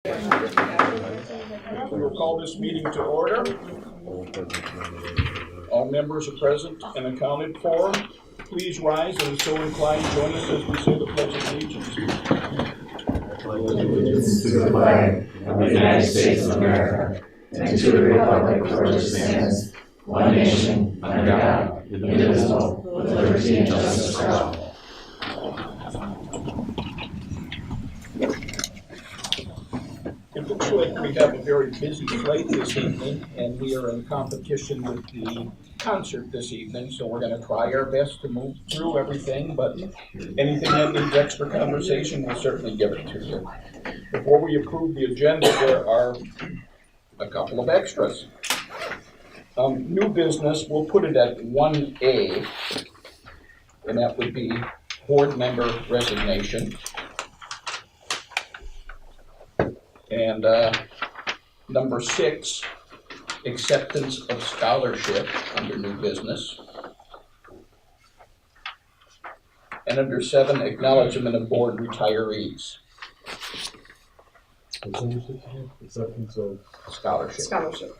We will call this meeting to order. All members are present and accounted for. Please rise and, if so inclined, join us as we say the Pledge of Allegiance. Allegiance to the flag of the United States of America and to the republic for which it stands, one nation, under God, indivisible, with liberty and justice for all. It looks like we have a very busy slate this evening, and we are in competition with the concert this evening, so we're going to try our best to move through everything, but anything that needs extra conversation, we'll certainly give it to you. Before we approve the agenda, there are a couple of extras. New business, we'll put it at 1A, and that would be board member resignation. And number 6, acceptance of scholarship under new business. And under 7, acknowledgement of board retirees. Acceptance of Scholarship.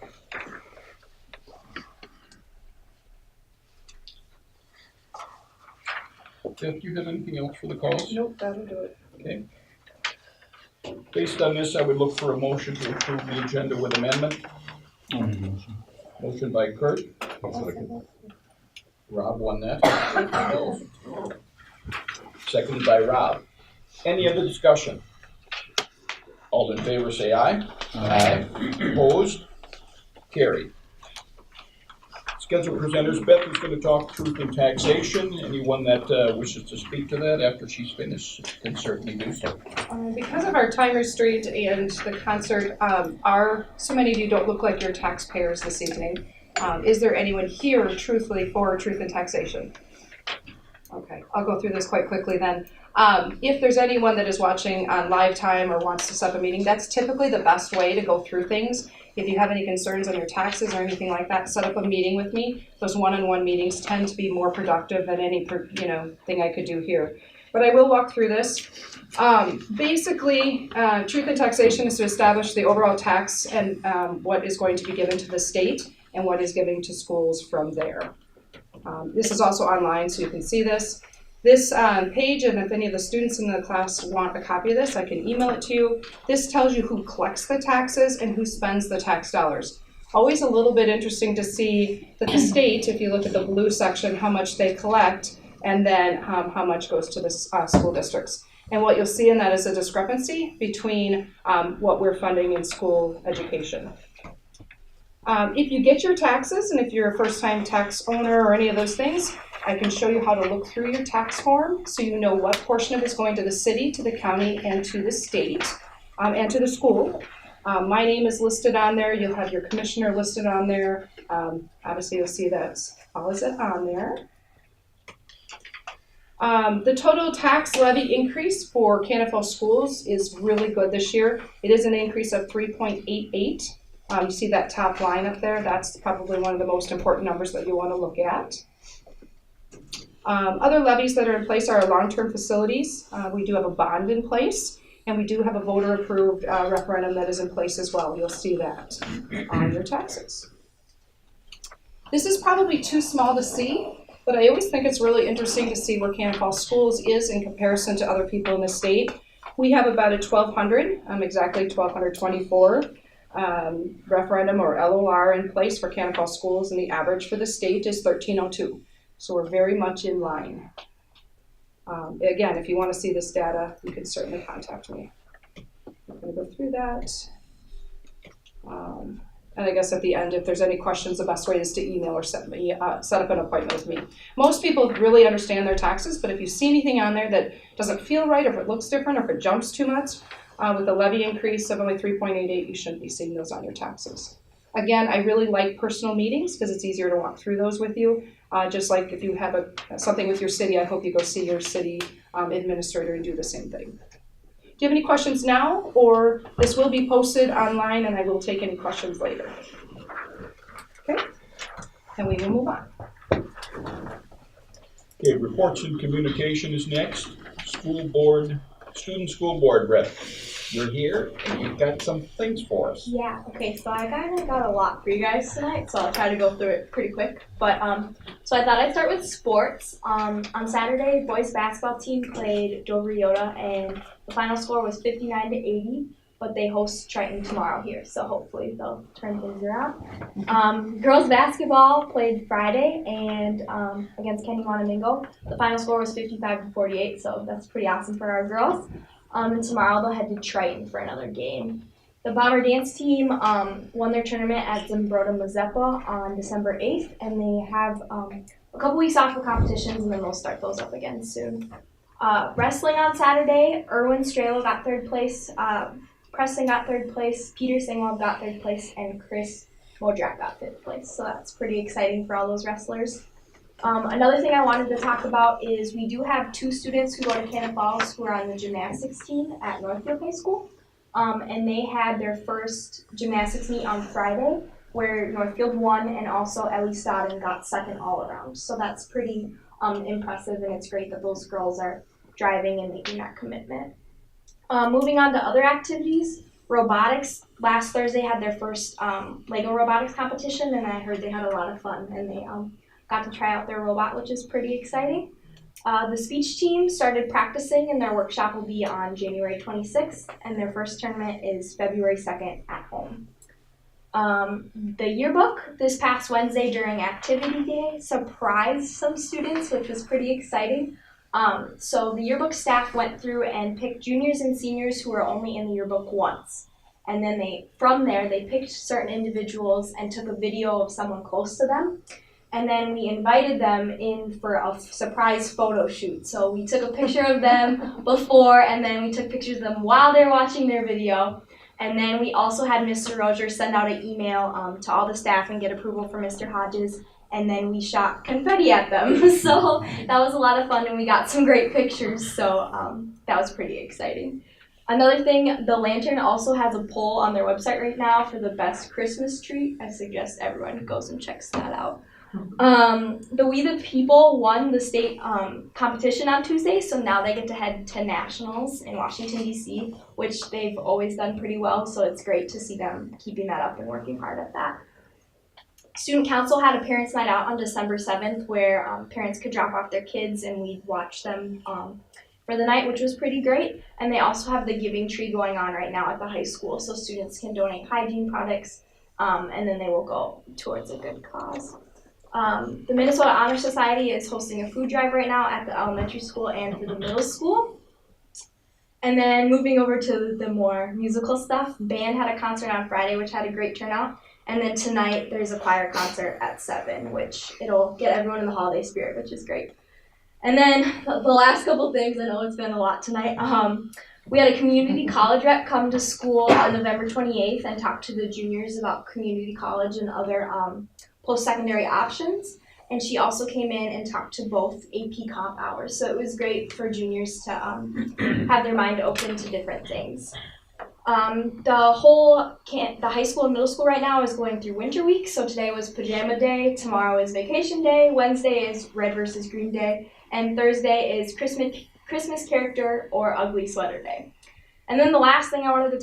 Jeff, do you have anything else for the calls? Nope, that'll do it. Okay. Based on this, I would look for a motion to approve the agenda with amendment. Motion by Kurt. Rob won that. Seconded by Rob. Any other discussion? All in favor say aye. Aye. Opposed? Carried. Scheduled presenters, Beth is going to talk truth and taxation. Anyone that wishes to speak to that after she's finished can certainly do so. Because of our time restraint and the concert, so many of you don't look like you're taxpayers this evening. Is there anyone here truthfully for truth and taxation? Okay, I'll go through this quite quickly then. If there's anyone that is watching on live time or wants to set up a meeting, that's typically the best way to go through things. If you have any concerns on your taxes or anything like that, set up a meeting with me. Those one-on-one meetings tend to be more productive than any thing I could do here. But I will walk through this. Basically, truth and taxation is to establish the overall tax and what is going to be given to the state and what is given to schools from there. This is also online, so you can see this. This page, and if any of the students in the class want a copy of this, I can email it to you. This tells you who collects the taxes and who spends the tax dollars. Always a little bit interesting to see that the state, if you look at the blue section, how much they collect, and then how much goes to the school districts. And what you'll see in that is a discrepancy between what we're funding in school education. If you get your taxes, and if you're a first-time tax owner or any of those things, I can show you how to look through your tax form so you know what portion of it is going to the city, to the county, and to the state, and to the school. My name is listed on there. You'll have your commissioner listed on there. Obviously, you'll see that's all is it on there. The total tax levy increase for Canada Falls schools is really good this year. It is an increase of 3.88. You see that top line up there? That's probably one of the most important numbers that you want to look at. Other levies that are in place are our long-term facilities. We do have a bond in place, and we do have a voter-approved referendum that is in place as well. You'll see that on your taxes. This is probably too small to see, but I always think it's really interesting to see where Canada Falls Schools is in comparison to other people in the state. We have about a 1,200, exactly 1,224 referendum or LOR in place for Canada Falls Schools, and the average for the state is 1,302. So we're very much in line. Again, if you want to see this data, you can certainly contact me. I'm going to go through that. And I guess at the end, if there's any questions, the best way is to email or set up an appointment with me. Most people really understand their taxes, but if you see anything on there that doesn't feel right, or if it looks different, or if it jumps too much, with the levy increase of only 3.88, you shouldn't be seeing those on your taxes. Again, I really like personal meetings because it's easier to walk through those with you. Just like if you have something with your city, I hope you go see your city administrator and do the same thing. Do you have any questions now, or this will be posted online and I will take any questions later? Okay, and we will move on. Okay, reports and communication is next. Student school board rep. you're here and you've got some things for us. Yeah, okay, so I kind of got a lot for you guys tonight, so I'll try to go through it pretty quick. But so I thought I'd start with sports. On Saturday, boys basketball team played Dover Yoda, and the final score was 59-80. But they host Triton tomorrow here, so hopefully they'll turn things around. Girls basketball played Friday and against Kenny Monamingo. The final score was 55-48, so that's pretty awesome for our girls. And tomorrow they'll head to Triton for another game. The Bomber dance team won their tournament at Zimbrota Mazeppa on December 8th, and they have a couple weeks off for competitions, and then they'll start those up again soon. Wrestling on Saturday, Erwin Strelo got third place. Preston got third place, Peter Singwald got third place, and Chris Modrak got fifth place. So that's pretty exciting for all those wrestlers. Another thing I wanted to talk about is we do have 2 students who go to Cannon Falls who are on the gymnastics team at Northfield High School. And they had their first gymnastics meet on Friday where Northfield won, and also Ellie Stodden got second all around. So that's pretty impressive, and it's great that those girls are driving and making that commitment. Moving on to other activities, robotics. Last Thursday had their first Lego robotics competition, and I heard they had a lot of fun, and they got to try out their robot, which is pretty exciting. The speech team started practicing, and their workshop will be on January 26th, and their first tournament is February 2nd at home. The yearbook this past Wednesday during activity day surprised some students, which was pretty exciting. So the yearbook staff went through and picked juniors and seniors who were only in the yearbook once. And then from there, they picked certain individuals and took a video of someone close to them. And then we invited them in for a surprise photo shoot. So we took a picture of them before, and then we took pictures of them while they were watching their video. And then we also had Mr. Roger send out an email to all the staff and get approval for Mr. Hodges. And then we shot confetti at them. So that was a lot of fun, and we got some great pictures. So that was pretty exciting. Another thing, the Lantern also has a poll on their website right now for the best Christmas tree. I suggest everyone goes and checks that out. The We the People won the state competition on Tuesday, so now they get to head to nationals in Washington, D.C., which they've always done pretty well, so it's great to see them keeping that up and working hard at that. Student Council had a Parents' Night Out on December 7th where parents could drop off their kids and we'd watch them for the night, which was pretty great. And they also have the Giving Tree going on right now at the high school, so students can donate hygiene products and then they will go towards a good cause. The Minnesota Honor Society is hosting a food drive right now at the elementary school and for the middle school. And then moving over to the more musical stuff, band had a concert on Friday, which had a great turnout. And then tonight there's a choir concert at 7, which it'll get everyone in the holiday spirit, which is great. And then the last couple things, I know it's been a lot tonight. We had a community college rep come to school on November 28th and talk to the juniors about community college and other post-secondary options. And she also came in and talked to both AP Comp hours. So it was great for juniors to have their mind open to different things. The high school and middle school right now is going through winter week. So today was pajama day, tomorrow is vacation day, Wednesday is red versus green day, and Thursday is Christmas character or ugly sweater day. And then the last thing I wanted to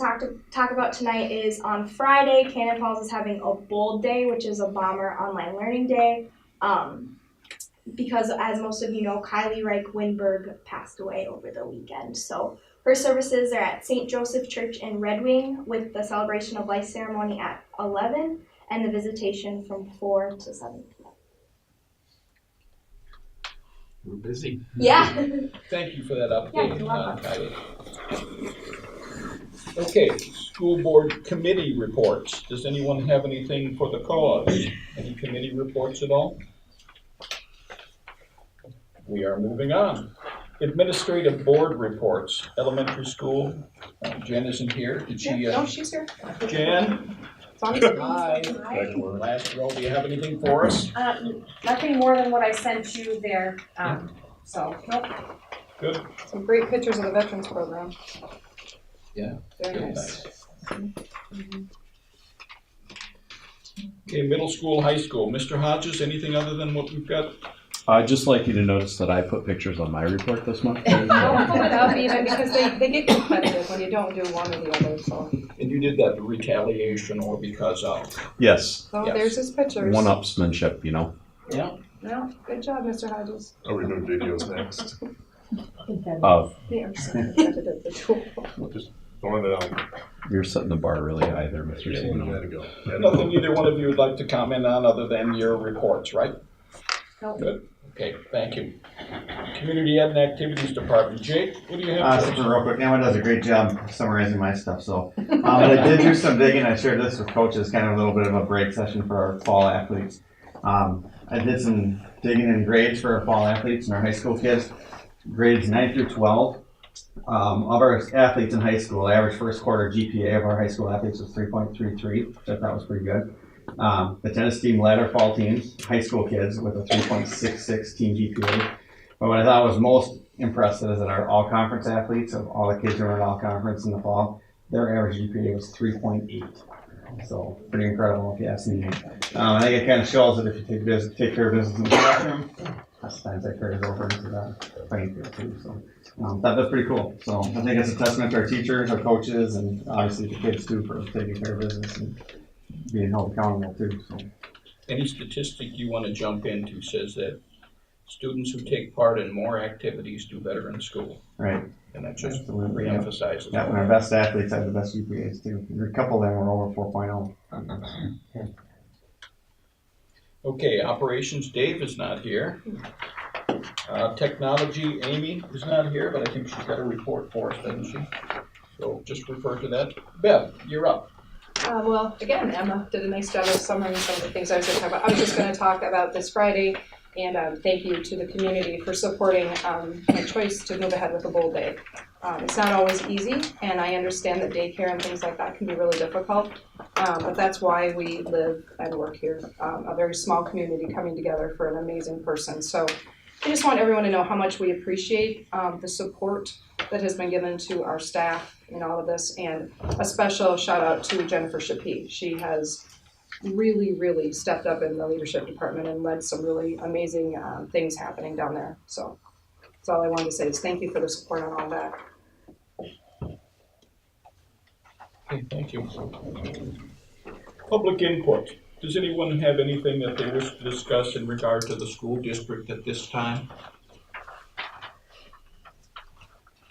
talk about tonight is on Friday, Cannon Falls is having a Bold Day, which is a Bomber online learning day. Because as most of you know, Kylie Reich Winberg passed away over the weekend. So her services are at St. Joseph Church in Red Wing with the celebration of life ceremony at 11 and the visitation from 4 to 7 p.m. We're busy. Yeah. Thank you for that update. Yeah, you're welcome. Kylie. Okay, school board committee reports. Does anyone have anything for the cause? Any committee reports at all? We are moving on. Administrative board reports. Elementary school. Jen isn't here. Did she? No, she's here. Jen? It's on the Hi. Last row. Do you have anything for us? Nothing more than what I sent you there, so, nope. Good. Some great pictures of the veterans program. Yeah. Very Very nice. Okay, middle school, high school. Mr. Hodges, anything other than what we've got? I'd just like you to notice that I put pictures on my report this month. Don't pull it up even because they get competitive when you don't do one or the other, so. And you did that in retaliation or because of? Yes, So Yes. there's his pictures. one-upsmanship, you know. Yeah. Well, good job, Mr. Hodges. Are we doing videos next? They are so competitive, the tool. Just throwing it out. You're setting the bar really high there, Mr. Yeah, Sino. gotta go. Nothing either one of you would like to comment on other than your reports, right? Nope. Good. Okay, thank you. Community Ed and Activities Department. Jake, what do you have? for us? Something real quick, Emma does a great job summarizing my stuff, so. But I did do some digging, I shared this with coaches, kind of a little bit of a break session for our fall athletes. I did some digging in grades for our fall athletes and our high school kids, grades 9 through 12. Of our athletes in high school, average first quarter GPA of our high school athletes was 3.33, which I thought was pretty good. The tennis team led our fall teams, high school kids, with a 3.66 team GPA. But what I thought was most impressive is that our all-conference athletes, of all the kids who are in all-conference in the fall, their average GPA was 3.8. So pretty incredible if you ask me. I think it kind of shows that if you take care of business in the classroom, sometimes that carries over into the playing field too. So that was pretty cool. So I think it's a testament to our teachers, our coaches, and obviously the kids too for taking care of business and being held accountable too. So. Any statistic you want to jump into says that students who take part in more activities do better in school. Right. And that just Absolutely. reemphasizes Yeah, and our best athletes have the best GPAs too. A couple of them were over 4.0. Okay, Operations, Dave is not here. Technology, Amy is not here, but I think she's got a report for us, doesn't she? So just refer to that. Bev, you're up. Well, again, Emma did a nice job of summarizing some of the things I was going to talk about. I was just going to talk about this Friday, and thank you to the community for supporting my choice to move ahead with a bowl day. It's not always easy, and I understand that daycare and things like that can be really difficult, but that's why we live and work here. A very small community coming together for an amazing person. So I just want everyone to know how much we appreciate the support that has been given to our staff in all of this, and a special shout out to Jennifer Shapee. She has really stepped up in the leadership department and led some really amazing things happening down there. So that's all I wanted to say is thank you for the support on all that. Okay, thank you. Public input. Does anyone have anything that they wish to discuss in regard to the school district at this time?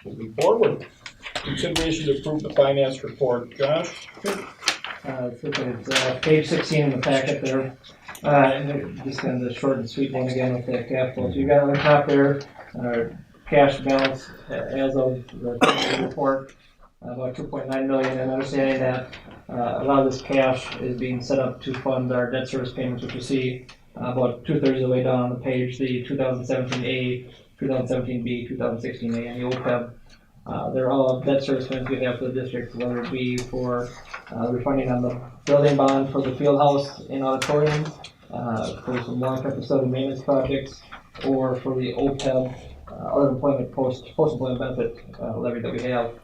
Moving forward. Consideration to approve the finance report. Josh? It's page 16 in the packet there. And just kind of the short and sweet one again with that capital. So you got on the top there, cash balance as of the report, about 2.9 million, and understanding that a lot of this cash is being set up to fund our debt service payments, which you see about 2/3 of the way down on the page, the 2017A, 2017B, 2016A, and the OPEB. They're all debt service payments we have for the district, whether it be for refunding on the building bond for the field house and auditorium, for some long-term facility maintenance projects, or for the OPEB, other employment post-employment benefit levy that we have.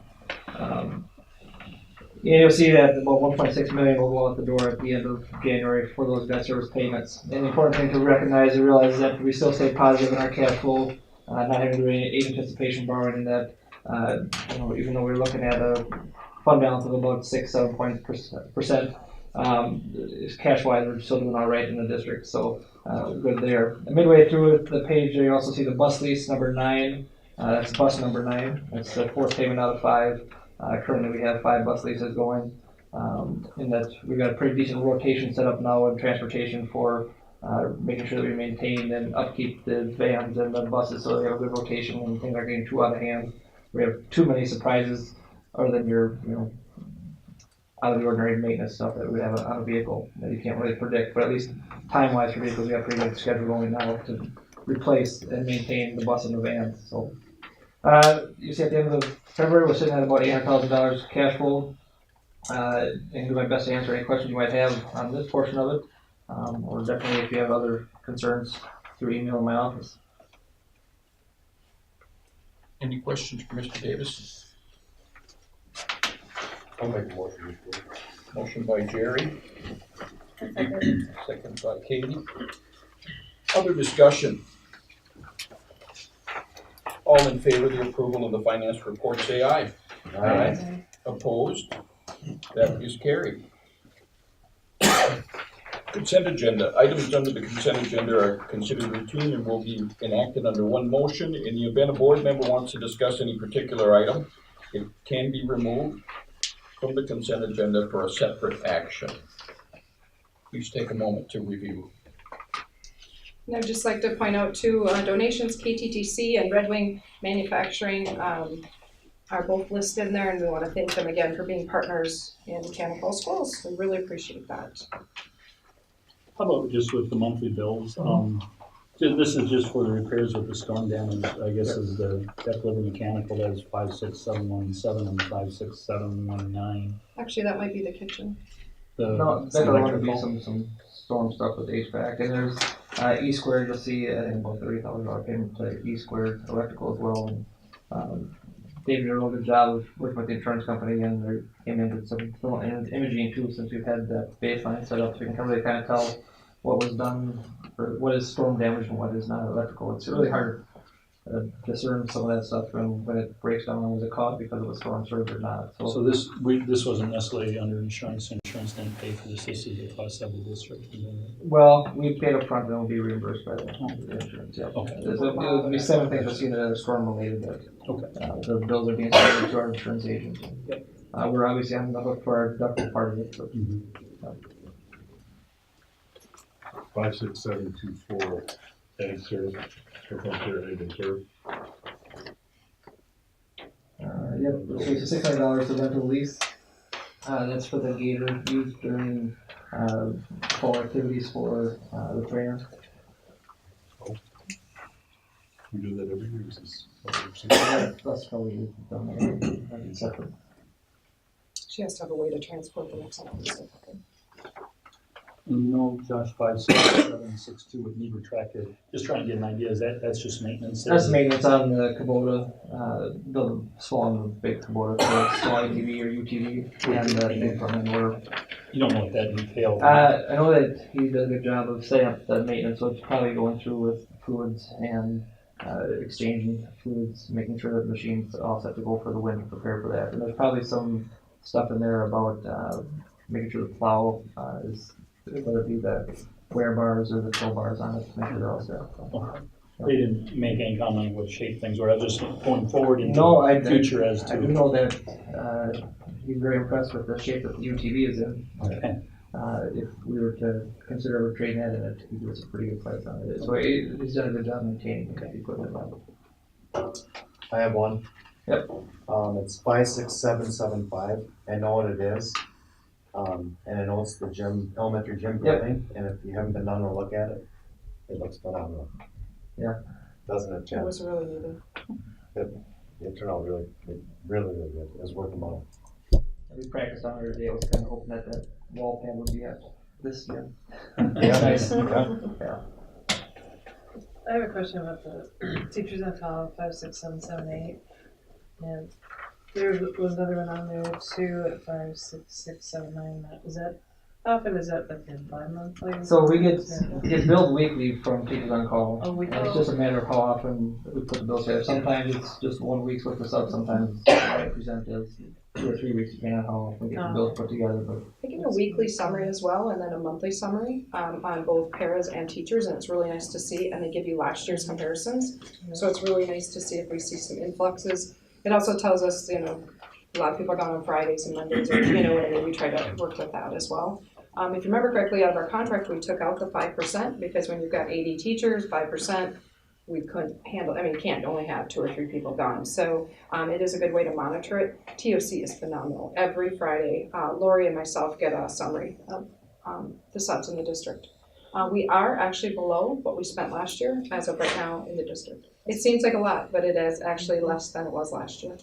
You'll see that about 1.6 million will go out the door at the end of January for those debt service payments. And the important thing to recognize and realize is that we still stay positive in our cash flow, not having to do any aid anticipation borrowing, and that even though we're looking at a fund balance of about 6-7%, cash-wise, we're still doing all right in the district, so good there. Midway through the page, you also see the bus lease number 9. That's bus number 9. That's the fourth payment out of 5. Currently, we have 5 bus leases going, and that we've got a pretty decent rotation set up now in transportation for making sure that we maintain and upkeep the vans and the buses so they have a good rotation when things are getting too out of hand. We have too many surprises other than your, out of the ordinary maintenance stuff that we have on a vehicle that you can't really predict. But at least time-wise for vehicles, we have a pretty good schedule going now to replace and maintain the bus and the vans. So you see at the end of February, we're sitting at about $800,000 cash flow. And do my best to answer any questions you might have on this portion of it, or definitely if you have other concerns through email in my office. Any questions for Mr. Davis? I'll make a motion. Motion by Jerry. Second by Katie. Other discussion. All in favor of the approval of the finance report, say aye. Aye. Opposed? That is carried. Consent agenda. Items under the consent agenda are considered routine and will be enacted under one motion. In the event a board member wants to discuss any particular item, it can be removed from the consent agenda for a separate action. Please take a moment to review. And I'd just like to point out too, donations, KTTC and Red Wing Manufacturing are both listed in there, and we want to thank them again for being partners in Cannon Falls Schools. We really appreciate that. How about just with the monthly bills? This is just for the repairs with the storm damage, I guess, is the Tech River Mechanical, that is 56717 and 56719. Actually, that might be the kitchen. No, The that'll want to be electrical. some storm stuff with HVAC, and there's E Squared. You'll see I think about $30,000 payment to E Squared Electrical as well. And David did a real good job of working with the insurance company, and they came in with some imaging too, since we've had that baseline set up, so we can really kind of tell what was done, or what is storm damage and what is not electrical. It's really hard to discern some of that stuff when it breaks down, was it caused because of a storm surge or not. So this wasn't necessarily under insurance. Insurance didn't pay for this. This is the cost of the district. Well, we paid up front and it'll be reimbursed by the insurance, yeah. Okay. There'll be 7 things I've seen that are storm related that, Okay. the bills are being submitted to our insurance agent. We're obviously on the hook for our deductible part of it, but. 56724, ag serve, ag serve. Yep, so it's $600 for rental lease. That's for the gator used during, fall activities for, the trainer. We do that every year. This is That's probably done, that'd separate. She has to have a way to transport the next one. So, okay. No, Josh, 56762 with Nebra Tractor. Just trying to get an idea. That's just maintenance? That's maintenance on the Kubota, the small and the big Kubota, so small ATV or UTV, and the big front end loader. You don't know what that entails? I know that he does a good job of setting up the maintenance, so it's probably going through with fluids and exchanging fluids, making sure that the machine's all set to go for the wind, prepare for that. And there's probably some stuff in there about making sure the plow is, whether it be the wear bars or the tow bars on it, make sure they're all set. They didn't make any comment on what shape things were. I was just going forward into the future as to. I do know that he's very impressed with the shape that the UTV is in. Okay. If we were to consider trading that in it, he gives us a pretty good price on it. So he's done a good job maintaining the equipment level. I have one. Yep. It's 56775. I know what it is. And I know it's the elementary gym building, and if you haven't been down to look at it, it looks phenomenal. Yeah. Doesn't it, It Jen? was really needed. It turned out really good. It was worth the money. We practiced on it today. I was kind of hoping that wall pad would be at this year. Yeah, nice. Yeah. I have a question about the teachers on call 56778, and there was another one on there too at 56679. Is that how often is that, like bi-monthly? So we get billed weekly from teachers on call. Oh, And it's just a matter of how often we put the bills together. Sometimes it's just 1 week's worth of stuff. Sometimes I present as 2 or 3 weeks, depending on how often we get the bills put together. But I give a weekly summary as well, and then a monthly summary on both paras and teachers, and it's really nice to see. And they give you last year's comparisons, so it's really nice to see if we see some influxes. It also tells us, a lot of people are gone on Fridays and Mondays, or and we try to work with that as well. If you remember correctly, out of our contract, we took out the 5% because when you've got 80 teachers, 5%. We couldn't handle, you can't only have 2 or 3 people gone. So it is a good way to monitor it. TOC is phenomenal. Every Friday, Lori and myself get a summary of the subs in the district. We are actually below what we spent last year as of right now in the district. It seems like a lot, but it is actually less than it was last year.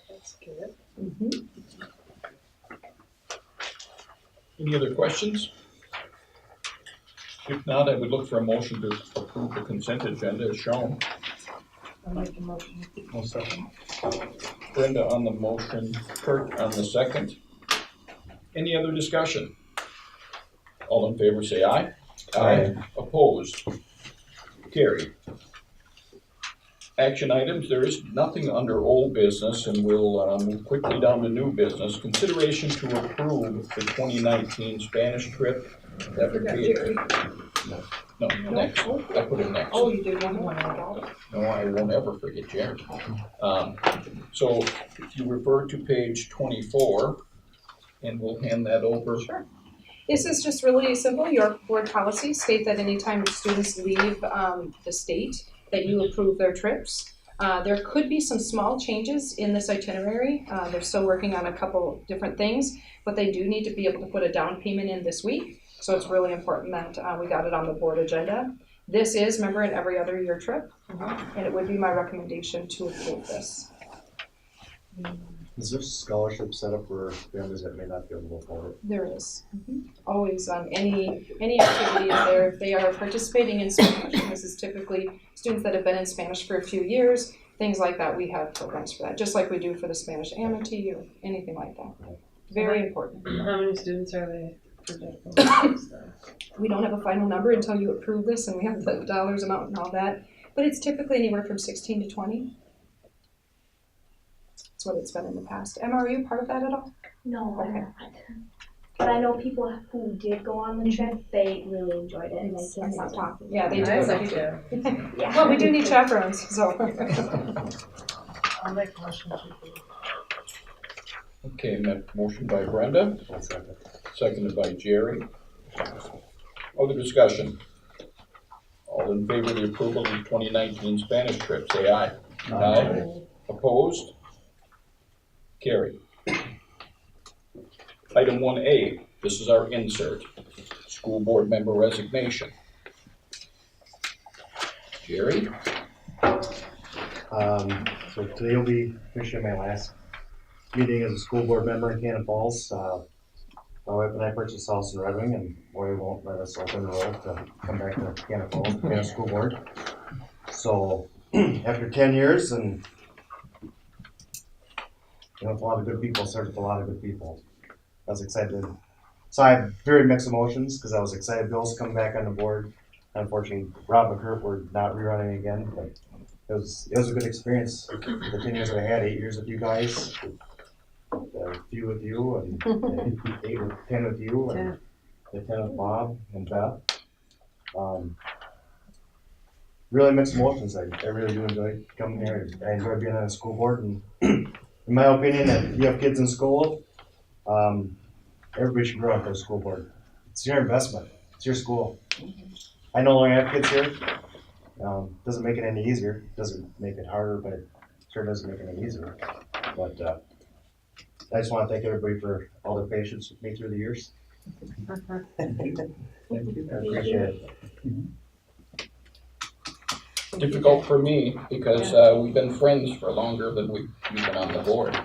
That's good. Mm-hmm. Any other questions? If not, I would look for a motion to approve the consent agenda as shown. I'll make a motion. One second. Brenda on the motion, Kurt on the second. Any other discussion? All in favor say aye. Aye. Opposed? Carried. Action items, there is nothing under old business, and we'll move quickly down to new business. Consideration to approve the 2019 Spanish trip. That would be, Jerry. no, next. I put it next. Oh, you did one. I got it. No, I won't ever forget Jerry. So if you refer to page 24, and we'll hand that over. Sure. This is just really simple. Your board policies state that anytime students leave the state, that you approve their trips. There could be some small changes in this itinerary. They're still working on a couple different things, but they do need to be able to put a down payment in this week. So it's really important that we got it on the board agenda. This is, remember, an every other year trip, and it would be my recommendation to approve this. Is there scholarship set up for families that may not be able to afford it? There is. Always on any activity there, if they are participating in Spanish, and this is typically students that have been in Spanish for a few years, things like that, we have programs for that, just like we do for the Spanish amity or anything like that. Very important. How many students are they projecting? We don't have a final number until you approve this and we have the dollars amount and all that, but it's typically anywhere from 16 to 20. That's what it's been in the past. Emma, are you part of that at all? No, I'm Okay. not. But I know people who did go on the trip, they really enjoyed it. And they I'm not came talking. Yeah, they do. I'd like to. Yeah. Well, we do need chaperones, so. I'll make a motion to approve. Okay, motion by Brenda, seconded by Jerry. Other discussion? All in favor of the approval of the 2019 Spanish trip, say aye. Aye. Opposed? Carried. Item 1A, this is our insert, school board member resignation. Jerry? So today will be officially my last meeting as a school board member in Cannon Falls. My wife and I purchased a house in Red Wing, and Roy won't let us open the road to come back to Cannon Falls, to be on a school board. So after 10 years and with a lot of good people, served with a lot of good people. I was excited. So I have very mixed emotions because I was excited Bill's coming back on the board. Unfortunately, Rob and Kurt were not rerunning again, but it was a good experience. The 10 years that I had, 8 years with you guys, a few with you, and 8 or 10 with you, and the 10 with Bob and Beth. Really mixed emotions. I really do enjoy coming here. I enjoy being on the school board, and in my opinion, if you have kids in school, everybody should grow up to a school board. It's your investment. It's your school. I no longer have kids here. Doesn't make it any easier. Doesn't make it harder, but it sure doesn't make it any easier. But I just want to thank everybody for all their patience with me through the years. I appreciate it. Difficult for me because we've been friends for longer than we've been on the board.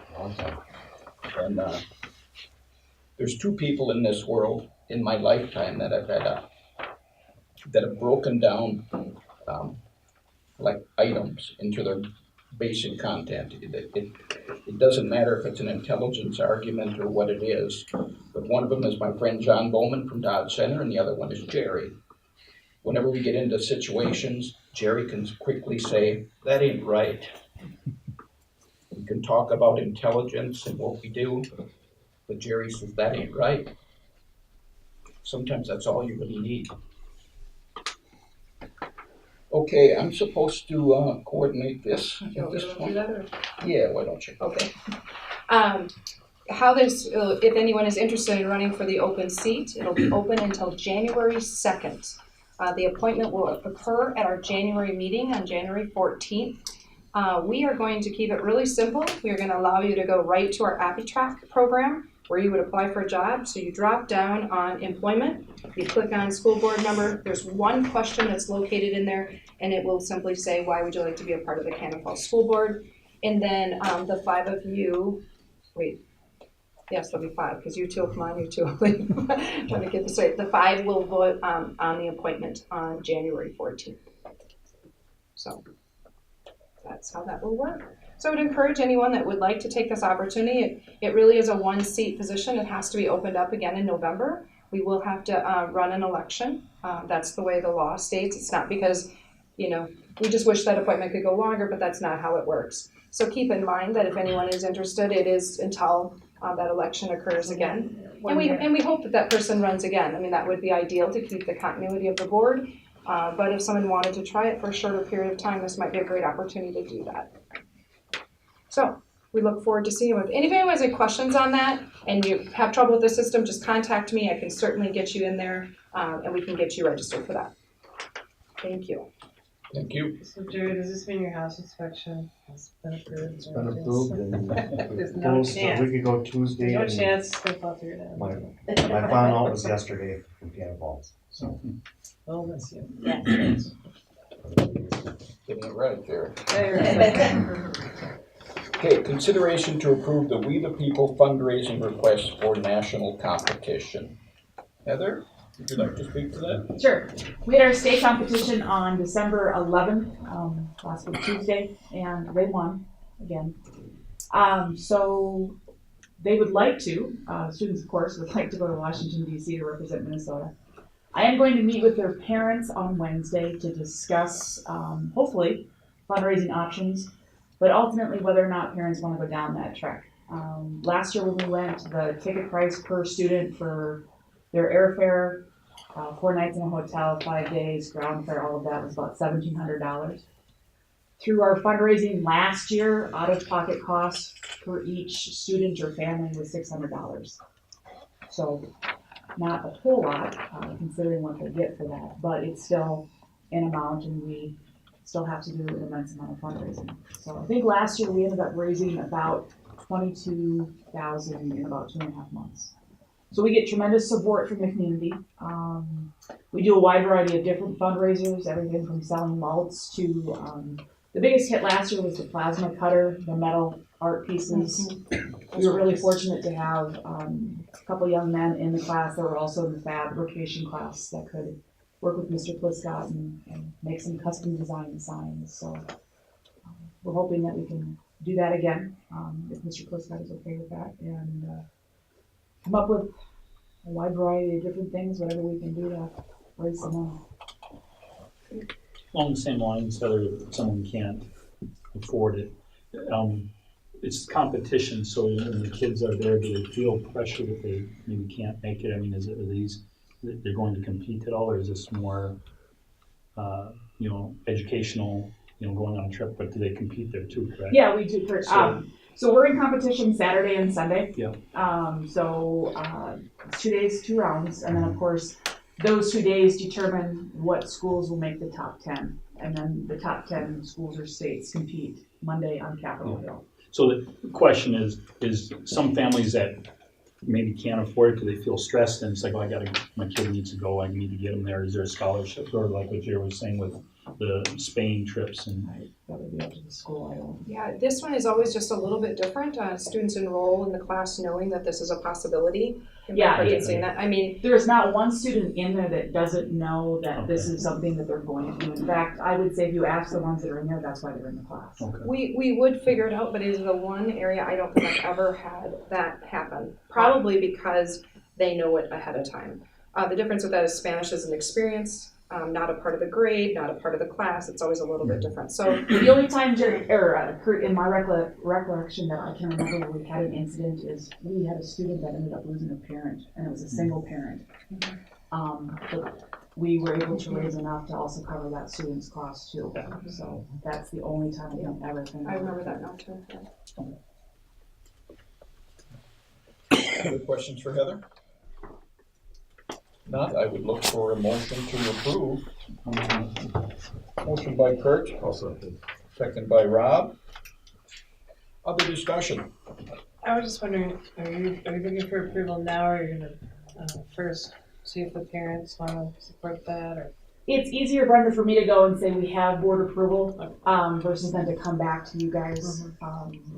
And there's 2 people in this world in my lifetime that I've had that have broken down like items into their basic content. It doesn't matter if it's an intelligence argument or what it is, but one of them is my friend John Bowman from Dodge Center, and the other one is Jerry. Whenever we get into situations, Jerry can quickly say, that ain't right. We can talk about intelligence and what we do, but Jerry says, that ain't right. Sometimes that's all you really need. Okay, I'm supposed to coordinate this at this point. Yeah, why don't you? Okay. How this, if anyone is interested in running for the open seat, it'll be open until January 2nd. The appointment will occur at our January meeting on January 14th. We are going to keep it really simple. We are going to allow you to go right to our AppyTrack program where you would apply for a job. So you drop down on employment, you click on school board member. There's one question that's located in there, and it will simply say, why would you like to be a part of the Cannon Falls School Board? And then the 5 of you, yes, there'll be 5, because you 2 will come on, you 2 will leave. Trying to get this straight. The 5 will vote on the appointment on January 14th. So that's how that will work. So I would encourage anyone that would like to take this opportunity. It really is a 1-seat position. It has to be opened up again in November. We will have to run an election. That's the way the law states. It's not because you know, we just wish that appointment could go longer, but that's not how it works. So keep in mind that if anyone is interested, it is until that election occurs again. And we hope that that person runs again. I mean, that would be ideal to keep the continuity of the board. But if someone wanted to try it for a shorter period of time, this might be a great opportunity to do that. So we look forward to seeing you. If anybody has any questions on that and you have trouble with the system, just contact me. I can certainly get you in there and we can get you registered for that. Thank you. Thank you. So Jerry, does this mean your house inspection has been approved? It's been approved and There's no closed a chance. week ago Tuesday. No and chance it's gonna fall through now. My final out was yesterday from Piano Falls, so. Oh, that's you. Getting it right there. There. Okay, consideration to approve the We the People fundraising request for national competition. Heather, would you like to speak to that? Sure. We had our state competition on December 11th, last week Tuesday, and they won again. So they would like to, students of course, would like to go to Washington DC to represent Minnesota. I am going to meet with their parents on Wednesday to discuss, hopefully, fundraising options, but ultimately whether or not parents want to go down that track. Last year when we went, the ticket price per student for their airfare, 4 nights in a hotel, 5 days, ground fare, all of that was about $1,700. Through our fundraising last year, out-of-pocket costs for each student or family was $600. So not a whole lot, considering what they get for that, but it's still an amount and we still have to do an immense amount of fundraising. So I think last year we ended up raising about $22,000 in about 2.5 months. So we get tremendous support from the community. We do a wide variety of different fundraisers, everything from selling mults to, the biggest hit last year was the plasma cutter, the metal art pieces. We were really fortunate to have a couple young men in the class that were also in the fabrication class that could work with Mr. Pliscott and make some custom design signs. So we're hoping that we can do that again, if Mr. Pliscott is okay with that, and come up with a wide variety of different things, whatever we can do to raise some money. Along the same lines, Heather, if someone can't afford it, it's competition, so when the kids are there, do they feel pressure that they maybe can't make it? I mean, are these, they're going to compete at all, or is this more, educational, going on a trip, but do they compete there too, correct? Yeah, we do. So we're in competition Saturday and Sunday. Yeah. It's 2 days, 2 rounds, and then of course, those 2 days determine what schools will make the top 10. And then the top 10 schools or states compete Monday on Capitol Hill. So the question is some families that maybe can't afford it, do they feel stressed and it's like, my kid needs to go, I need to get them there? Is there a scholarship, or like what Jerry was saying with the Spain trips? And that would be up to the school, I don't. Yeah, this one is always just a little bit different. Students enroll in the class knowing that this is a possibility. Yeah, I mean, there's not one student in there that doesn't know that this is something that they're going to do. In fact, I would say if you ask the ones that are in there, that's why they're in the class. Okay. We would figure it out, but it is the one area I don't think I've ever had that happen. Probably because they know it ahead of time. The difference with that is Spanish is an experience, not a part of the grade, not a part of the class. It's always a little bit different. So the only time Kurt, in my recollection that I can remember where we had an incident is we had a student that ended up losing a parent, and it was a single parent. But we were able to raise enough to also cover that student's cost too. So that's the only time I can ever think. I remember that now too. Other questions for Heather? Not, I would look for a motion to approve. Motion by Kurt. Second by Rob. Other discussion? I was just wondering, are you looking for approval now, or are you gonna first see if the parents wanna support that, or? It's easier, Brenda, for me to go and say we have board approval, versus then to come back to you guys.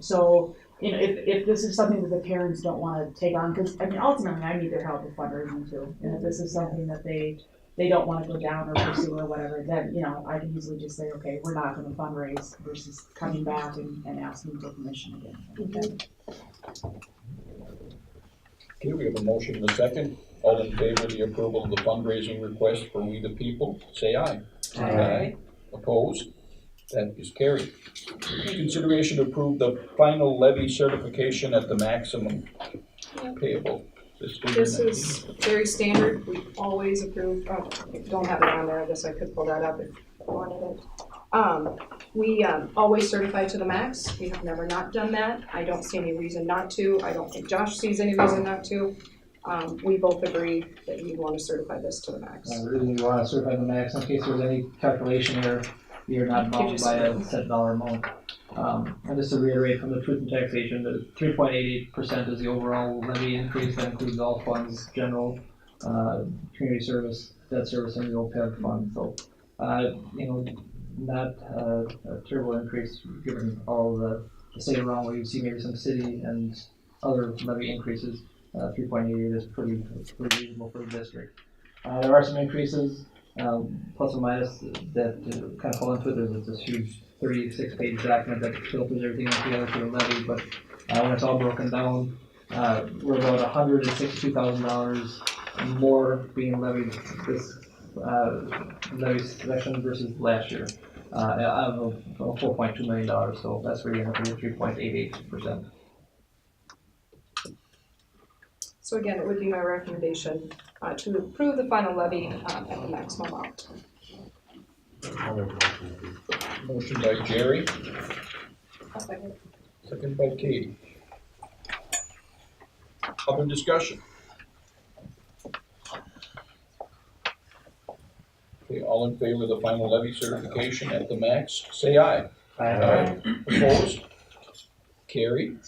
So, if this is something that the parents don't want to take on, because I mean, ultimately, I need their help with fundraising too. And if this is something that they don't want to go down or pursue or whatever, then I can easily just say, okay, we're not going to fundraise, versus coming back and asking for permission again. Okay, we have a motion and a second. All in favor of the approval of the fundraising request for We the People, say aye. Aye. Opposed? That is carried. Consideration to approve the final levy certification at the maximum payable. This is very standard, we always approve, don't have it on there, I guess I could pull that up if you wanted it. We always certify to the max, we have never not done that, I don't see any reason not to, I don't think Josh sees any reason not to. We both agree that we want to certify this to the max. I really want to certify the max in case there's any calculation error. You're not bound by a set dollar amount. And just to reiterate from the truth and taxation, the 3.88% is the overall levy increase that includes all funds, general, community service, debt service, and the OPEB fund. So, not a terrible increase given all the state around where you see maybe some city and other levy increases. 3.88 is pretty reasonable for the district. There are some increases, plus or minus, that kind of fall into it. There's this huge 36-page document that filters everything together for the levy, but when it's all broken down, we're about $162,000 more being levied this levy section versus last year, out of $4.2 million. So that's where you have to be 3.88%. So again, it would be my recommendation to approve the final levy at the maximum amount. Motion by Jerry. Second by Katie. Other discussion? Okay, all in favor of the final levy certification at the max, say aye. Aye. Opposed? Carried.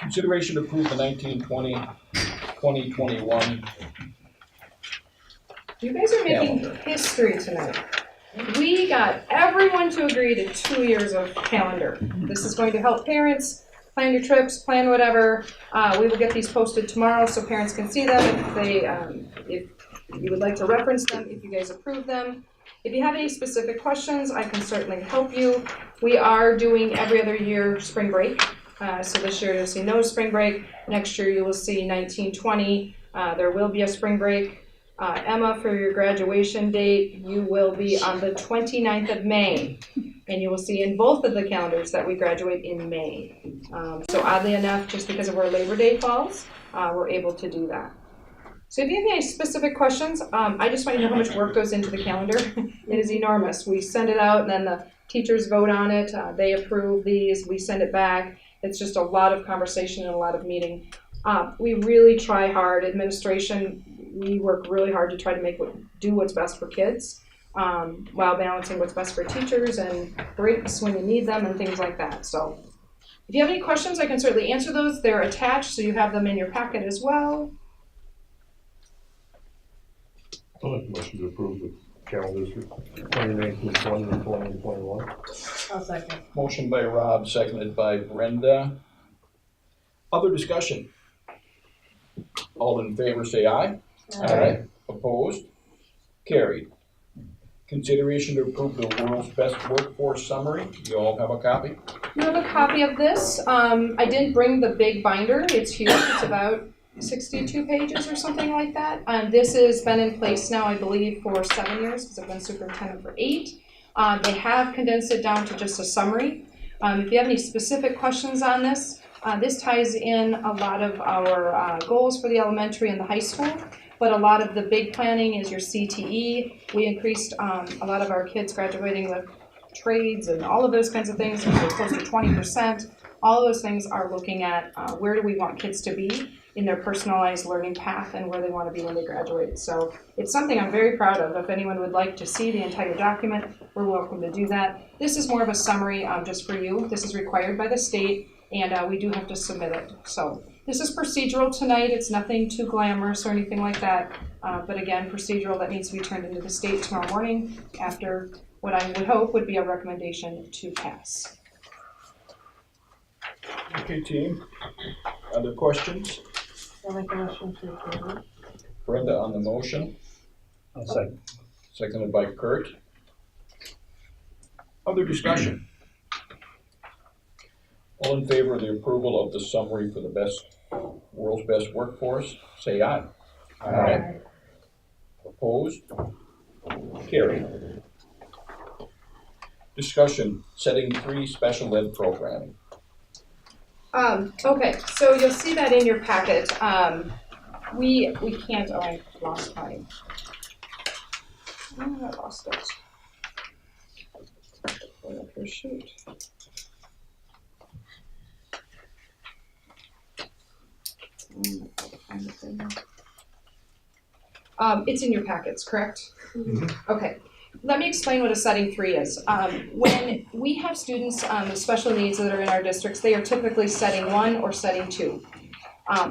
Consideration to approve the 2021. You guys are making history tonight. We got everyone to agree to 2 years of calendar. This is going to help parents plan your trips, plan whatever. We will get these posted tomorrow so parents can see them if you would like to reference them, if you guys approve them. If you have any specific questions, I can certainly help you. We are doing every other year spring break. So this year you'll see no spring break. Next year you will see 1920. There will be a spring break. Emma, for your graduation date, you will be on the 29th of May. And you will see in both of the calendars that we graduate in May. So oddly enough, just because of where Labor Day falls, we're able to do that. So if you have any specific questions, I just want you to know how much work goes into the calendar. It is enormous. We send it out and then the teachers vote on it. They approve these, we send it back. It's just a lot of conversation and a lot of meeting. We really try hard. Administration, we work really hard to try to do what's best for kids while balancing what's best for teachers and breaks when you need them and things like that. So if you have any questions, I can certainly answer those. They're attached, so you have them in your packet as well. I'll make a motion to approve the calendars for 2019, 20, and 2021. I'll second. Motion by Rob, seconded by Brenda. Other discussion? All in favor say aye. Aye. Opposed? Carried. Consideration to approve the world's best workforce summary. You all have a copy? You have a copy of this. I didn't bring the big binder. It's huge. It's about 62 pages or something like that. This has been in place now, I believe, for 7 years because I've been superintendent for 8. They have condensed it down to just a summary. If you have any specific questions on this, this ties in a lot of our goals for the elementary and the high school, but a lot of the big planning is your CTE. We increased a lot of our kids graduating with trades and all of those kinds of things, close to 20%. All of those things are looking at where do we want kids to be in their personalized learning path and where they want to be when they graduate. So it's something I'm very proud of. If anyone would like to see the entire document, we're welcome to do that. This is more of a summary just for you. This is required by the state, and we do have to submit it. So this is procedural tonight. It's nothing too glamorous or anything like that. But again, procedural, that needs to be turned into the state tomorrow morning after what I would hope would be a recommendation to pass. Okay, team. Other questions? I'll make a motion to approve it. Brenda on the motion. I'll second. Seconded by Kurt. Other discussion? All in favor of the approval of the summary for the world's best workforce, say aye. Aye. Opposed? Carried. Discussion, setting 3 special ed programming. Okay, so you'll see that in your packet. We can't, oh, I lost mine. Oh, I lost it. Oh, shoot. It's in your packets, correct? Okay. Let me explain what a setting 3 is. When we have students with special needs that are in our districts, they are typically setting 1 or setting 2.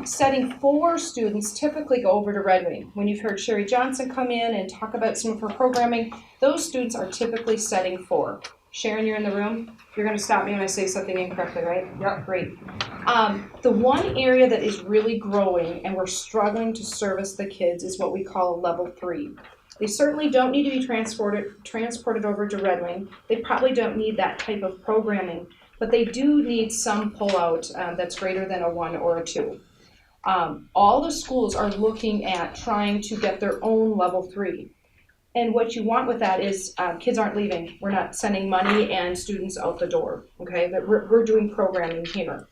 Setting 4 students typically go over to Red Wing. When you've heard Sherry Johnson come in and talk about some of her programming, those students are typically setting 4. Sharon, you're in the room. You're going to stop me when I say something incorrectly, right? Yep, great. The one area that is really growing and we're struggling to service the kids is what we call a level 3. They certainly don't need to be transported over to Red Wing. They probably don't need that type of programming, but they do need some pullout that's greater than a 1 or a 2. All the schools are looking at trying to get their own level 3. And what you want with that is kids aren't leaving. We're not sending money and students out the door, okay? But we're doing programming here.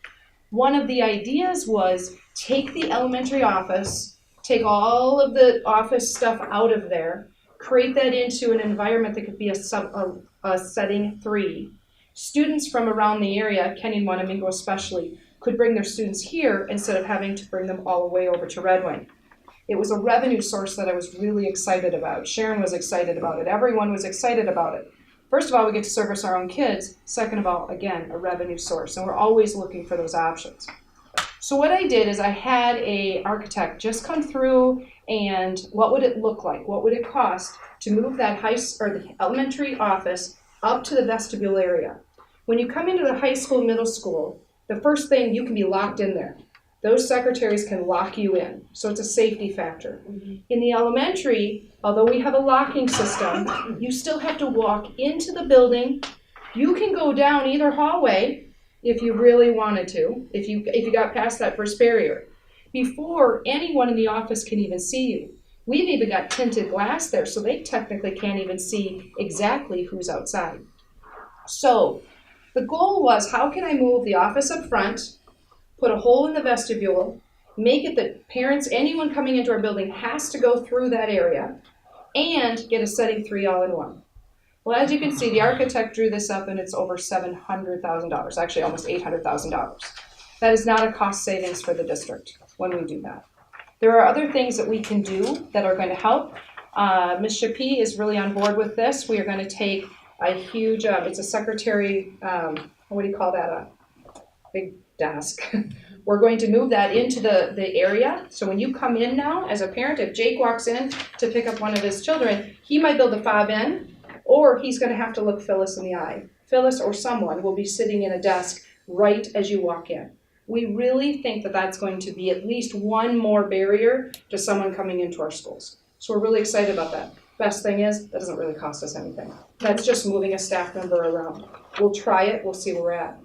One of the ideas was take the elementary office, take all of the office stuff out of there, create that into an environment that could be a setting 3. Students from around the area, Kenny and Wanamingo especially, could bring their students here instead of having to bring them all the way over to Red Wing. It was a revenue source that I was really excited about. Sharon was excited about it. Everyone was excited about it. First of all, we get to service our own kids. Second of all, again, a revenue source. And we're always looking for those options. So what I did is I had an architect just come through and what would it look like? What would it cost to move that the elementary office up to the vestibule area? When you come into the high school, middle school, the first thing, you can be locked in there. Those secretaries can lock you in, so it's a safety factor. In the elementary, although we have a locking system, you still have to walk into the building. You can go down either hallway if you really wanted to, if you got past that first barrier, before anyone in the office can even see you. We've even got tinted glass there, so they technically can't even see exactly who's outside. So the goal was, how can I move the office up front, put a hole in the vestibule, make it that parents, anyone coming into our building has to go through that area, and get a setting 3 all-in-one. Well, as you can see, the architect drew this up and it's over $700,000, actually almost $800,000. That is not a cost savings for the district when we do that. There are other things that we can do that are going to help. Ms. Shapee is really on board with this. We are going to take a huge, it's a secretary, what do you call that, a big desk. We're going to move that into the area. So when you come in now, as a parent, if Jake walks in to pick up one of his children, he might be able to fob in, or he's going to have to look Phyllis in the eye. Phyllis or someone will be sitting in a desk right as you walk in. We really think that that's going to be at least one more barrier to someone coming into our schools. So we're really excited about that. Best thing is, that doesn't really cost us anything. That's just moving a staff member around. We'll try it, we'll see where we're at.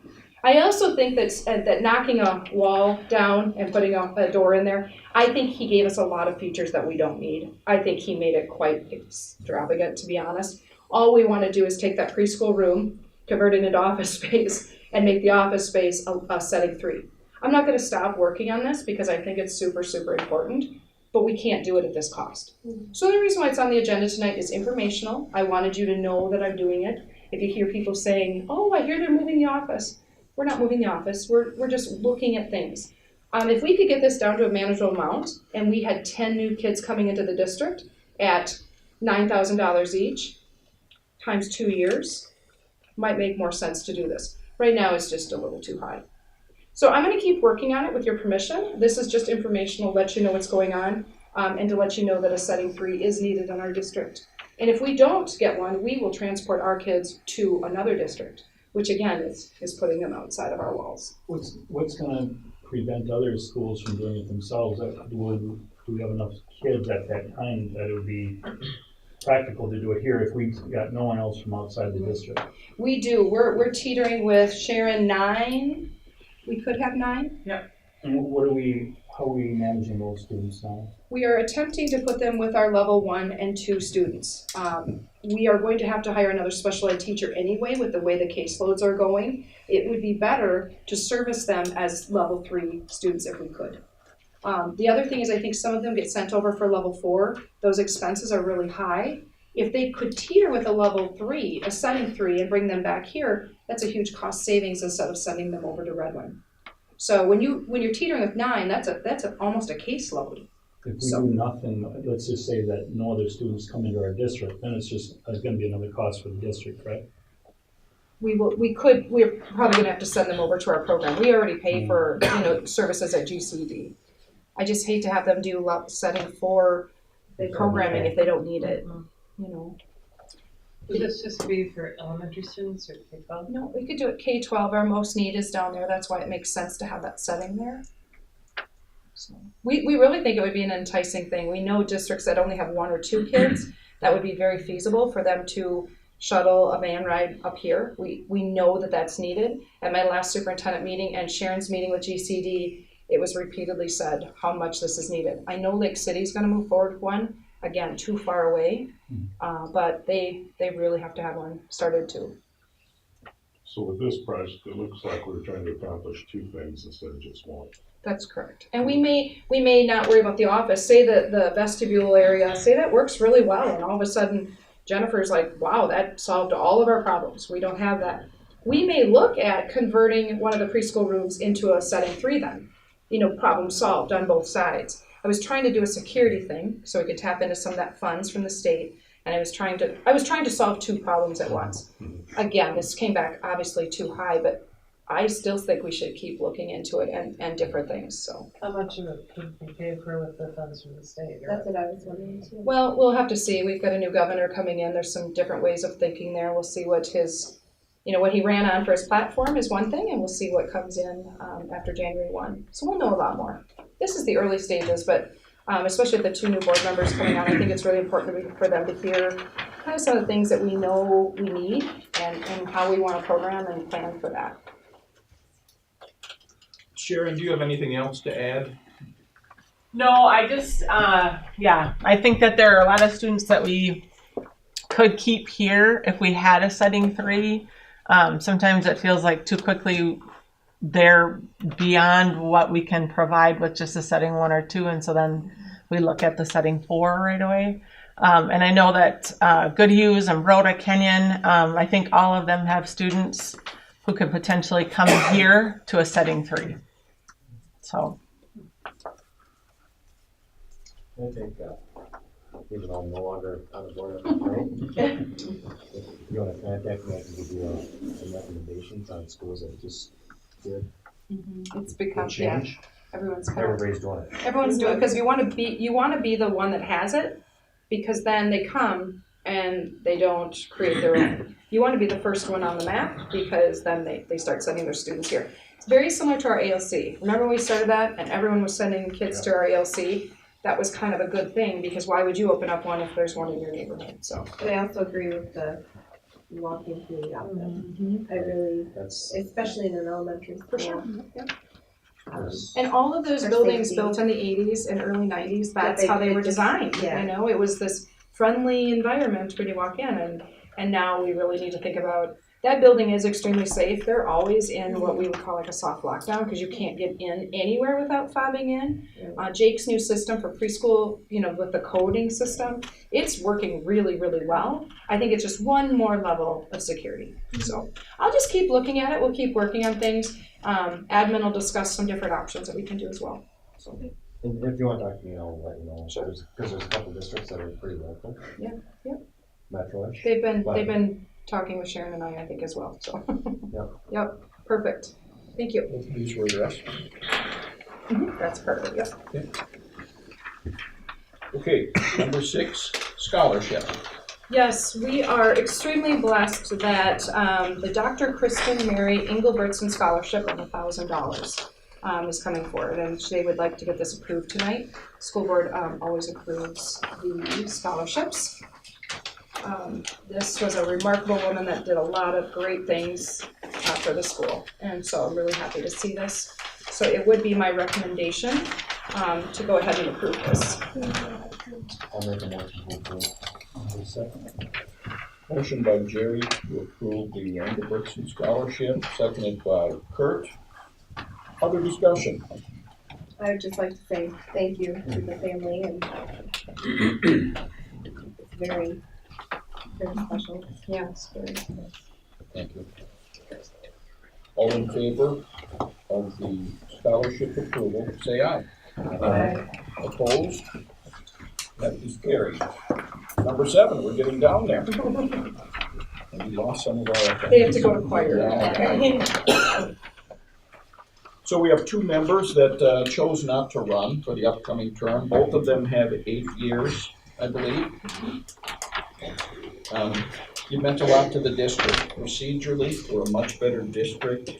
I also think that knocking a wall down and putting a door in there, I think he gave us a lot of features that we don't need. I think he made it quite extravagant, to be honest. All we want to do is take that preschool room, convert it into office space, and make the office space a setting 3. I'm not going to stop working on this because I think it's super, super important, but we can't do it at this cost. So the reason why it's on the agenda tonight is informational. I wanted you to know that I'm doing it. If you hear people saying, oh, I hear they're moving the office. We're not moving the office. We're just looking at things. If we could get this down to a manageable amount and we had 10 new kids coming into the district at $9,000 each, times 2 years, might make more sense to do this. Right now it's just a little too high. So I'm going to keep working on it with your permission. This is just informational, let you know what's going on, and to let you know that a setting 3 is needed in our district. And if we don't get one, we will transport our kids to another district, which again is putting them outside of our walls. What's going to prevent other schools from doing it themselves? Do we have enough kids at that time that it would be practical to do it here if we got no one else from outside the district? We do. We're teetering with Sharon 9. We could have 9. Yeah. And How are we managing those students now? We are attempting to put them with our level 1 and 2 students. We are going to have to hire another special ed teacher anyway with the way the caseloads are going. It would be better to service them as level 3 students if we could. The other thing is I think some of them get sent over for level 4. Those expenses are really high. If they could teeter with a level 3, a setting 3, and bring them back here, that's a huge cost savings instead of sending them over to Redwin. So when you're teetering with 9, that's almost a caseload. If we do nothing, let's just say that no other students come into our district, then it's gonna be another cost for the district, right? We're probably gonna have to send them over to our program. We already pay for, services at GCD. I just hate to have them do setting 4 programming if they don't need it, Would this just be for elementary students or K-12? No, we could do it K-12. Our most need is down there. That's why it makes sense to have that setting there. So we really think it would be an enticing thing. We know districts that only have 1 or 2 kids, that would be very feasible for them to shuttle a van ride up here. We know that that's needed. At my last superintendent meeting and Sharon's meeting with GCD, it was repeatedly said how much this is needed. I know Lake City's gonna move forward with one, again, too far away, but they really have to have one started too. So with this project, it looks like we're trying to accomplish 2 things instead of just 1. That's correct. And we may not worry about the office. Say that the vestibule area, say that works really well, and all of a sudden Jennifer's like, wow, that solved all of our problems. We don't have that. We may look at converting one of the preschool rooms into a setting 3 then. Problem solved on both sides. I was trying to do a security thing so we could tap into some of that funds from the state, and I was trying to solve 2 problems at once. Again, this came back obviously too high, but I still think we should keep looking into it and different things. So How much of it could be paid for with the funds from the state? That's what I was wondering too. well, we'll have to see. We've got a new governor coming in. There's some different ways of thinking there. We'll see what his, what he ran on for his platform is one thing, and we'll see what comes in after January 1. So we'll know a lot more. This is the early stages, but especially with the 2 new board members coming on, I think it's really important for them to hear kind of some of the things that we know we need and how we want to program and plan for that. Sharon, do you have anything else to add? No, I just, I think that there are a lot of students that we could keep here if we had a setting 3. Sometimes it feels like too quickly they're beyond what we can provide with just a setting 1 or 2, and so then we look at the setting 4 right away. And I know that Goodhue and Rhoda Kenyon, I think all of them have students who could potentially come here to a setting 3. So. I think, even though I'm no longer on the board, right? If you want to contact me, I can give you some recommendations on schools that just did. It's become change. Everyone's Everybody's doing it. Everyone's doing it because you want to be the one that has it, because then they come and they don't create their own. You want to be the first one on the map because then they start sending their students here. It's very similar to our ALC. Remember when we started that and everyone was sending kids to our ALC? That was kind of a good thing because why would you open up one if there's one in your neighborhood? So. But I also agree with the walking through the office. I really, especially in an elementary school. For sure. Yeah. And all of those buildings safety. built in the 80s and early 90s, that's they how they could were just- designed. yeah. It was this friendly environment when you walk in, and now we really need to think about that building is extremely safe. They're always in what we would call like a soft lockdown because you can't get in anywhere without fobbing in. Jake's new system for preschool, with the coding system, it's working really, really well. I think it's just one more level of security. So I'll just keep looking at it. We'll keep working on things. Admin will discuss some different options that we can do as well. So. And if you want to talk to me, I'll let you know. Sure. Because there's a couple districts that are pretty local. Yeah. Metro-ish. They've been talking with Sharon and I think, as well. So. Yep. Perfect. Thank you. These were addressed. That's perfect. Yep. Okay. Number 6, scholarship. Yes, we are extremely blessed that the Dr. Kristen Mary Engelbertson Scholarship of $1,000 is coming forward, and they would like to get this approved tonight. School board always approves the scholarships. This was a remarkable woman that did a lot of great things for the school, and so I'm really happy to see this. So it would be my recommendation to go ahead and approve this. I'll make a motion to approve. Motion by Jerry to approve the Randall Brixton Scholarship, seconded by Kurt. Other discussion? I would just like to say thank you to the family, and it's very, very special. Yeah. It's very special. Thank you. All in favor of the scholarship approval, say aye. Aye. Opposed? That is carried. Number 7, we're getting down there. And we lost some of our. They have to go to choir. Yeah. So we have 2 members that chose not to run for the upcoming term. Both of them have 8 years, I believe. You meant a lot to the district. Procedurally, we're a much better district.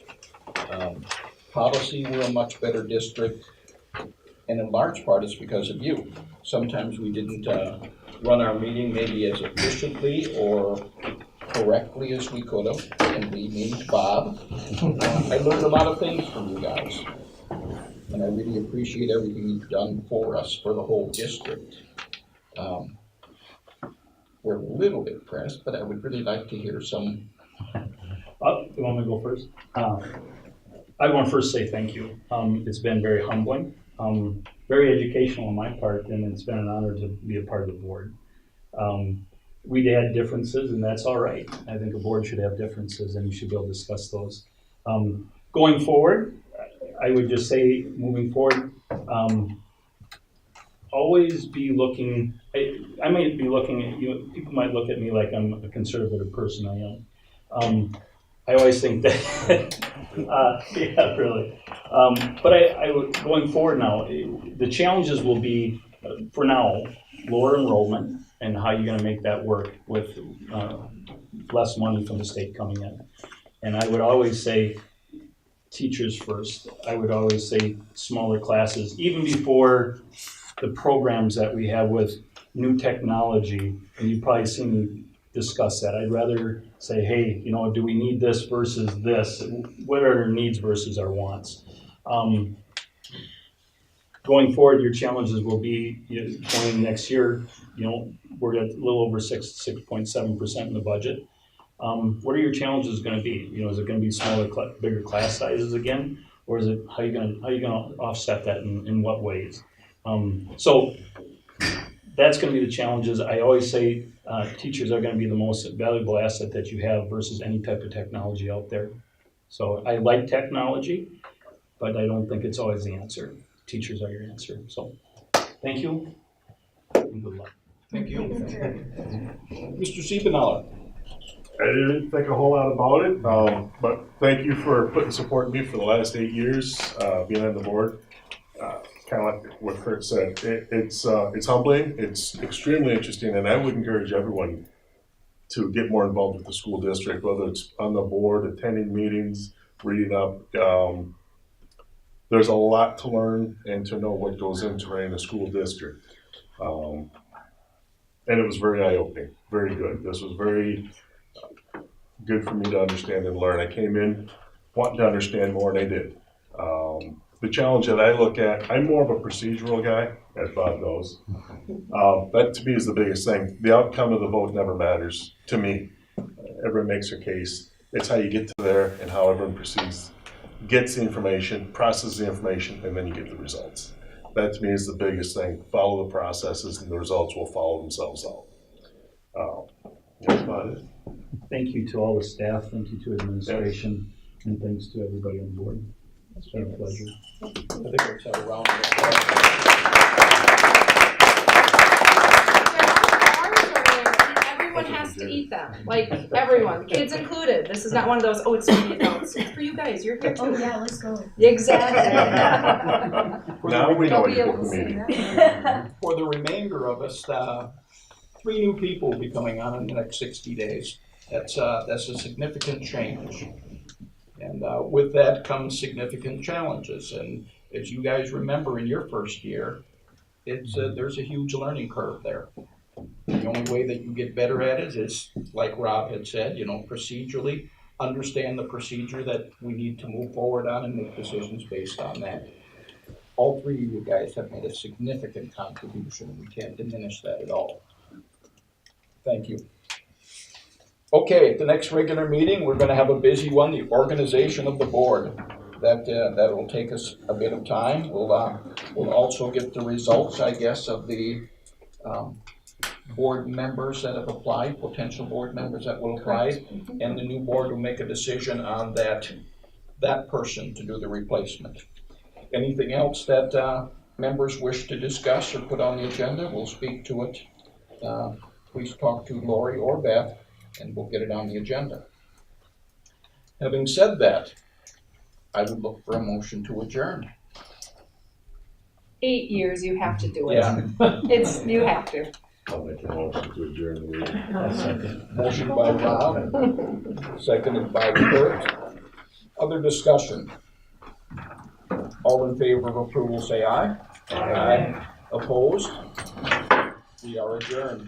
Policy, we're a much better district. And in large part, it's because of you. Sometimes we didn't run our meeting maybe as efficiently or correctly as we could have, and we means Bob. I learned a lot of things from you guys, and I really appreciate everything you've done for us, for the whole district. We're a little bit pressed, but I would really like to hear some. You want me to go first? I want to first say thank you. It's been very humbling, very educational on my part, and it's been an honor to be a part of the board. We had differences, and that's all right. I think a board should have differences, and you should be able to discuss those. Going forward, I would just say, moving forward, always be looking. I might be looking at you. People might look at me like I'm a conservative person. I am. I always think that. Yeah, really. But I would, going forward now, the challenges will be, for now, lower enrollment and how you're going to make that work with less money from the state coming in. And I would always say teachers first. I would always say smaller classes, even before the programs that we have with new technology, and you've probably seen me discuss that. I'd rather say, hey, do we need this versus this? What are our needs versus our wants? Going forward, your challenges will be, going next year, we're at a little over 6.7% in the budget. What are your challenges going to be? Is it going to be smaller, bigger class sizes again? Or is it, how are you going to offset that in what ways? So that's going to be the challenges. I always say teachers are going to be the most valuable asset that you have versus any type of technology out there. So I like technology, but I don't think it's always the answer. Teachers are your answer. So thank you and good luck. Thank you. Mr. Siebenauer. I didn't think a whole lot about it, but thank you for putting support in me for the last 8 years, being on the board. Kind of like what Kurt said, it's humbling, it's extremely interesting, and I would encourage everyone to get more involved with the school district, whether it's on the board, attending meetings, reading up. There's a lot to learn and to know what goes into running a school district. And it was very eye-opening, very good. This was very good for me to understand and learn. I came in wanting to understand more, and I did. The challenge that I look at, I'm more of a procedural guy, as Bob knows. That to me is the biggest thing. The outcome of the vote never matters to me. Everyone makes their case. It's how you get to there and how everyone proceeds, gets the information, processes the information, and then you get the results. That to me is the biggest thing. Follow the processes and the results will follow themselves out. That's about it. Thank you to all the staff. Thank you to administration, and thanks to everybody on board. It's been a pleasure. I think let's have a round of applause. Everyone has to eat them, like everyone, kids included. This is not one of those, oh, it's for the adults. It's for you guys. You're here too. Oh yeah, let's go. Exactly. Now we know They'll you be book able the to see meeting. For the remainder of us, 3 new people will be coming on in the next 60 days. That's a significant change. And with that comes significant challenges. And as you guys remember in your first year, there's a huge learning curve there. The only way that you get better at it is, like Rob had said, procedurally, understand the procedure that we need to move forward on and make decisions based on that. all three of you guys have made a significant contribution. We can't diminish that at all. Thank you. Okay, at the next regular meeting, we're gonna have a busy one, the organization of the board. That will take us a bit of time. We'll also get the results, I guess, of the board members that have applied, potential board members that will apply, and the new board will make a decision on that person to do the replacement. Anything else that members wish to discuss or put on the agenda, we'll speak to it. Please talk to Lori or Beth, and we'll get it on the agenda. Having said that, I would look for a motion to adjourn. 8 years, you have to do it. Yeah. You have to. I'll make a motion to adjourn the meeting. Motion by Rob, seconded by Kurt. Other discussion? All in favor of approval, say aye. Aye. Opposed? We are adjourned.